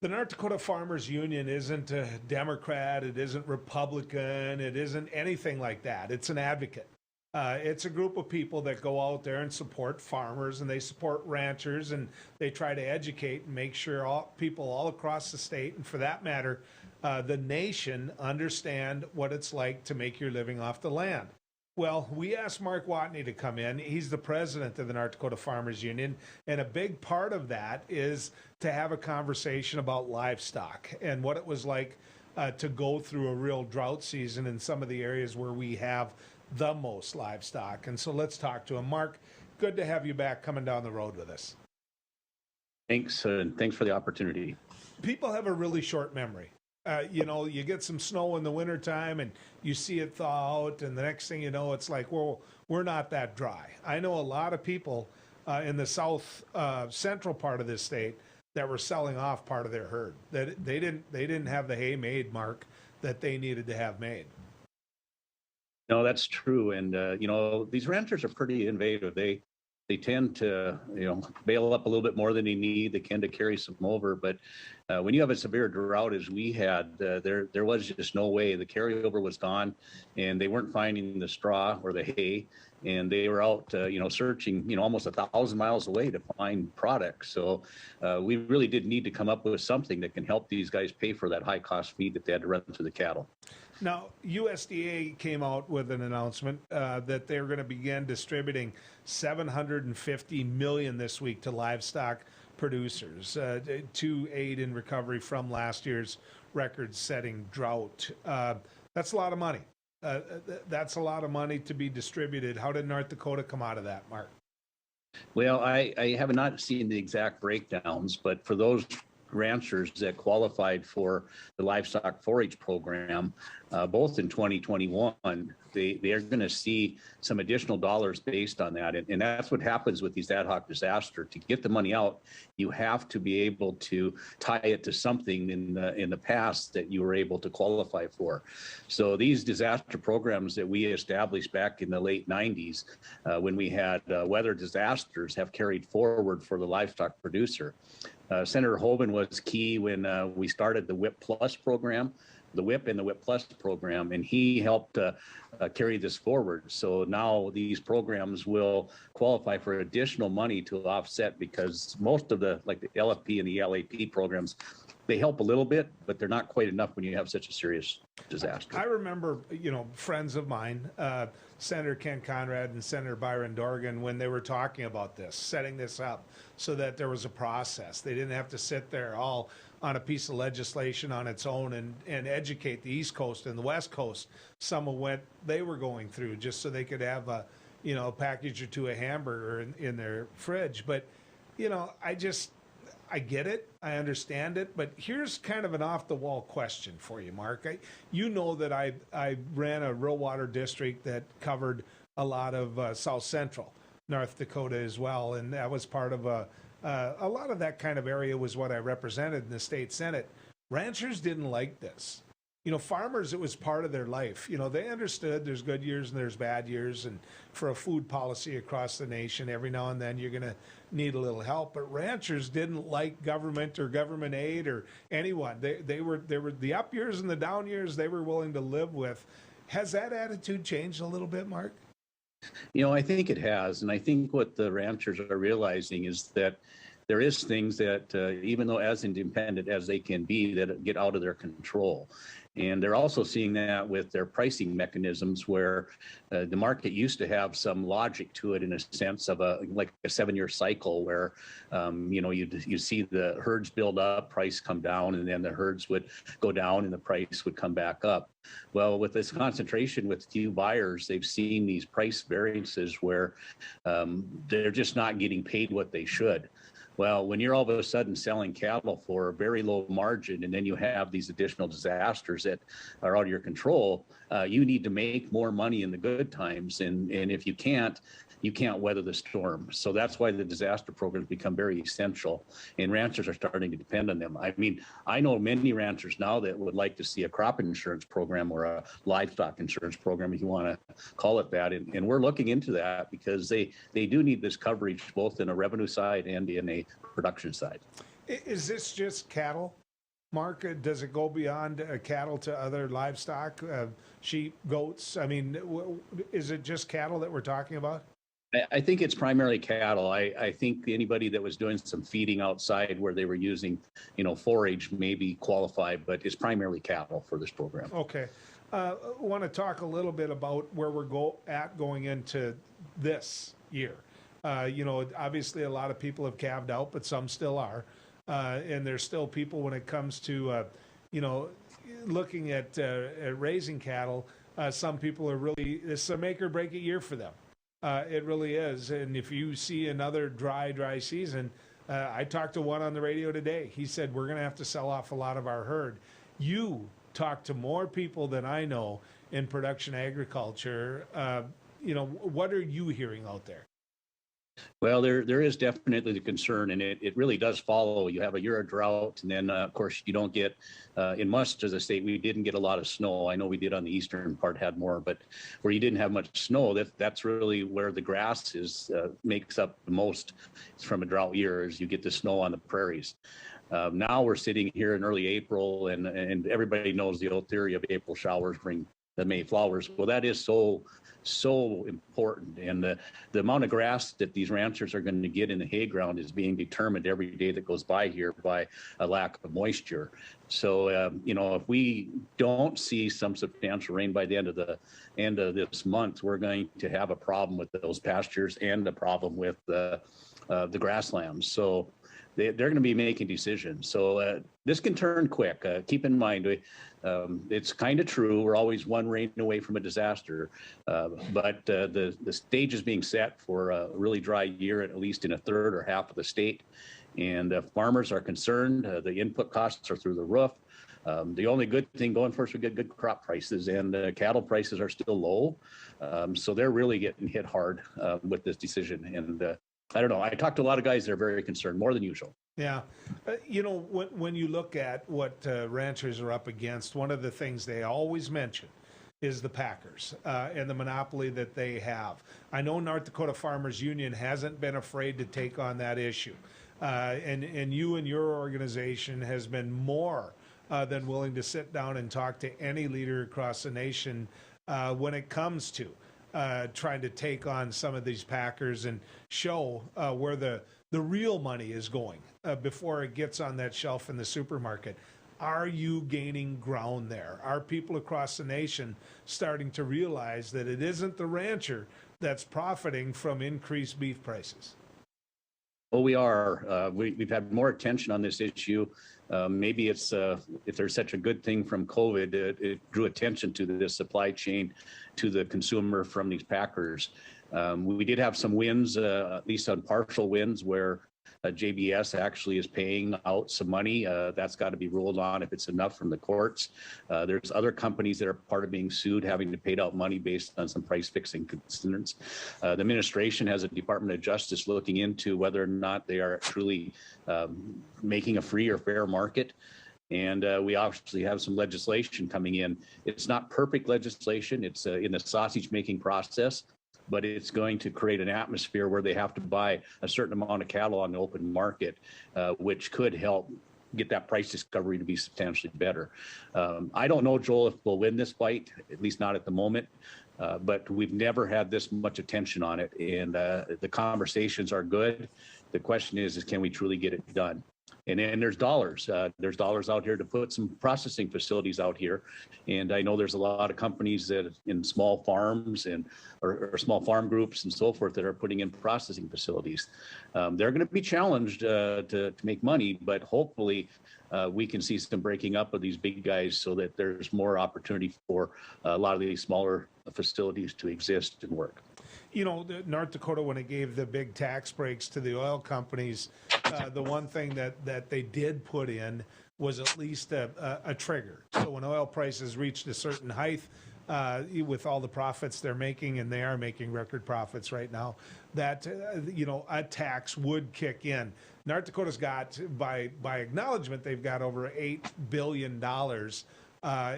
The North Dakota Farmers Union isn't a Democrat, it isn't Republican, it isn't anything like that. It's an advocate. It's a group of people that go out there and support farmers and they support ranchers and they try to educate and make sure people all across the state and for that matter, the nation understand what it's like to make your living off the land. Well, we asked Mark Watne to come in. He's the president of the North Dakota Farmers Union, and a big part of that is to have a conversation about livestock and what it was like to go through a real drought season in some of the areas where we have the most livestock. And so let's talk to him. Mark, good to have you back coming down the road with us. Thanks, and thanks for the opportunity. People have a really short memory. You get some snow in the wintertime and you see it thaw out, and the next thing you know, it's like, well, we're not that dry. I know a lot of people in the south central part of this state that were selling off part of their herd. That they didn't have the hay made, Mark, that they needed to have made. No, that's true. And, these ranchers are pretty innovative. They tend to, bail up a little bit more than they need. They tend to carry some over. But when you have a severe drought as we had, there was just no way. The carryover was gone, and they weren't finding the straw or the hay. And they were out, searching, almost 1,000 miles away to find products. So we really did need to come up with something that can help these guys pay for that high cost feed that they had to run through the cattle. Now, USDA came out with an announcement that they're going to begin distributing $750 million this week to livestock producers to aid in recovery from last year's record-setting drought. That's a lot of money. That's a lot of money to be distributed. How did North Dakota come out of that, Mark? Well, I have not seen the exact breakdowns, but for those ranchers that qualified for the livestock 4-H program, both in 2021, they are going to see some additional dollars based on that. And that's what happens with these ad hoc disaster. To get the money out, you have to be able to tie it to something in the past that you were able to qualify for. So these disaster programs that we established back in the late 90s, when we had weather disasters, have carried forward for the livestock producer. Senator Hoban was key when we started the WIP Plus program, the WIP and the WIP Plus program, and he helped carry this forward. So now these programs will qualify for additional money to offset, because most of the LFP and the LAP programs, they help a little bit, but they're not quite enough when you have such a serious disaster. I remember, friends of mine, Senator Ken Conrad and Senator Byron Dorgan, when they were talking about this, setting this up so that there was a process. They didn't have to sit there all on a piece of legislation on its own and educate the East Coast and the West Coast some of what they were going through, just so they could have a package or two of hamburger in their fridge. But, I get it. I understand it. But here's kind of an off-the-wall question for you, Mark. You know that I ran a rural water district that covered a lot of South Central North Dakota as well, and that was part of a lot of that kind of area was what I represented in the state Senate. Ranchers didn't like this. Farmers, it was part of their life. They understood there's good years and there's bad years. And for a food policy across the nation, every now and then you're going to need a little help. But ranchers didn't like government or government aid or anyone. They were the up years and the down years they were willing to live with. Has that attitude changed a little bit, Mark? I think it has. And I think what the ranchers are realizing is that there is things that, even though as independent as they can be, that get out of their control. And they're also seeing that with their pricing mechanisms, where the market used to have some logic to it, in a sense of a 7-year cycle, where you see the herds build up, price come down, and then the herds would go down and the price would come back up. Well, with this concentration with few buyers, they've seen these price variances where they're just not getting paid what they should. Well, when you're all of a sudden selling cattle for a very low margin, and then you have these additional disasters that are out of your control, you need to make more money in the good times. And if you can't weather the storm. So that's why the disaster programs become very essential, and ranchers are starting to depend on them. I mean, I know many ranchers now that would like to see a crop insurance program or a livestock insurance program, if you want to call it that. And we're looking into that, because they do need this coverage both in a revenue side and in a production side. Is this just cattle? Mark, does it go beyond cattle to other livestock, sheep, goats? I mean, is it just cattle that we're talking about? I think it's primarily cattle. I think anybody that was doing some feeding outside where they were using, forage maybe qualify, but it's primarily cattle for this program. Okay. Want to talk a little bit about where we're going into this year. Obviously a lot of people have calved out, but some still are. And there's still people when it comes to, looking at raising cattle. Some people are really, this is a make or break it year for them. It really is. And if you see another dry season, I talked to one on the radio today. He said, we're going to have to sell off a lot of our herd. You talk to more people than I know in production agriculture. What are you hearing out there? Well, there is definitely the concern, and it really does follow. You have a year of drought, and then, of course, you don't get, in much as a state, we didn't get a lot of snow. I know we did on the eastern part, had more, but where you didn't have much snow, that's really where the grass makes up the most from a drought year, as you get the snow on the prairies. Now we're sitting here in early April, and everybody knows the old theory of April showers bring the May flowers. Well, that is so important, and the amount of grass that these ranchers are going to get in the hay ground is being determined every day that goes by here by a lack of moisture. So if we don't see some substantial rain by the end of this month, we're going to have a problem with those pastures and a problem with the grasslands. So they're going to be making decisions. So this can turn quick. Keep in mind, it's kind of true. We're always one rain away from a disaster, but the stage is being set for a really dry year, at least in a third or half of the state. And farmers are concerned. The input costs are through the roof. The only good thing going for us, we get good crop prices, and cattle prices are still low. So they're really getting hit hard with this decision. And I don't know. I talked to a lot of guys that are very concerned, more than usual. Yeah. When you look at what ranchers are up against, one of the things they always mention is the packers and the monopoly that they have. I know North Dakota Farmers Union hasn't been afraid to take on that issue. And you and your organization has been more than willing to sit down and talk to any leader across the nation when it comes to trying to take on some of these packers and show where the real money is going before it gets on that shelf in the supermarket. Are you gaining ground there? Are people across the nation starting to realize that it isn't the rancher that's profiting from increased beef prices? Oh, we are. We've had more attention on this issue. Maybe it's if there's such a good thing from COVID, it drew attention to this supply chain, to the consumer from these packers. We did have some wins, at least on partial wins, where JBS actually is paying out some money. That's got to be ruled on if it's enough from the courts. There's other companies that are part of being sued having to pay out money based on some price fixing concerns. The administration has a Department of Justice looking into whether or not they are truly making a free or fair market. And we obviously have some legislation coming in. It's not perfect legislation. It's in the sausage making process, but it's going to create an atmosphere where they have to buy a certain amount of cattle on the open market, which could help get that price discovery to be substantially better. I don't know, Joel, if we'll win this fight, at least not at the moment, but we've never had this much attention on it, and the conversations are good. The question is can we truly get it done? And then there's dollars. There's dollars out here to put some processing facilities out here. And I know there's a lot of companies that in small farms or small farm groups and so forth that are putting in processing facilities. They're going to be challenged to make money, but hopefully we can see some breaking up of these big guys so that there's more opportunity for a lot of these smaller facilities to exist and work. North Dakota, when it gave the big tax breaks to the oil companies, the one thing that they did put in was at least a trigger. So when oil prices reached a certain height, with all the profits they're making, and they are making record profits right now, that, a tax would kick in. North Dakota's got, by acknowledgement, they've got over $8 billion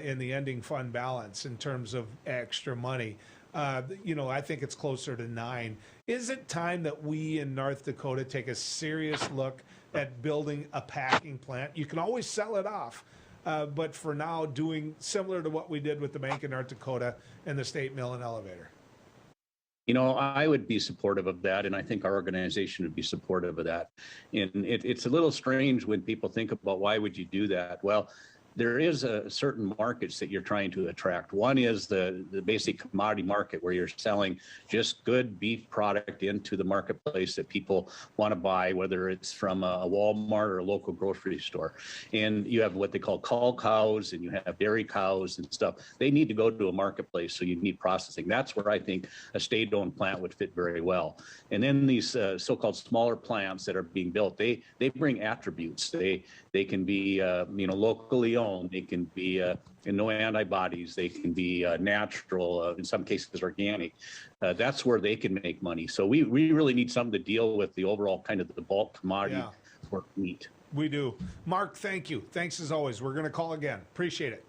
in the ending fund balance in terms of extra money. I think it's closer to 9. Is it time that we in North Dakota take a serious look at building a packing plant. You can always sell it off. But for now, doing similar to what we did with the bank in North Dakota and the state mill and elevator. I would be supportive of that, and I think our organization would be supportive of that. And it's a little strange when people think about why would you do that? Well, there is a certain markets that you're trying to attract. One is the basic commodity market where you're selling just good beef product into the marketplace that people want to buy, whether it's from a Walmart or a local grocery store. And you have what they call call cows, and you have dairy cows and stuff. They need to go to a marketplace, so you need processing. That's where I think a state-owned plant would fit very well. And then these so-called smaller plants that are being built, they bring attributes. They can be locally owned. They can be no antibodies. They can be natural, in some cases organic. That's where they can make money. So we really need something to deal with the overall kind of the bulk commodity for meat. We do. Mark, thank you. Thanks as always. We're going to call again. Appreciate it.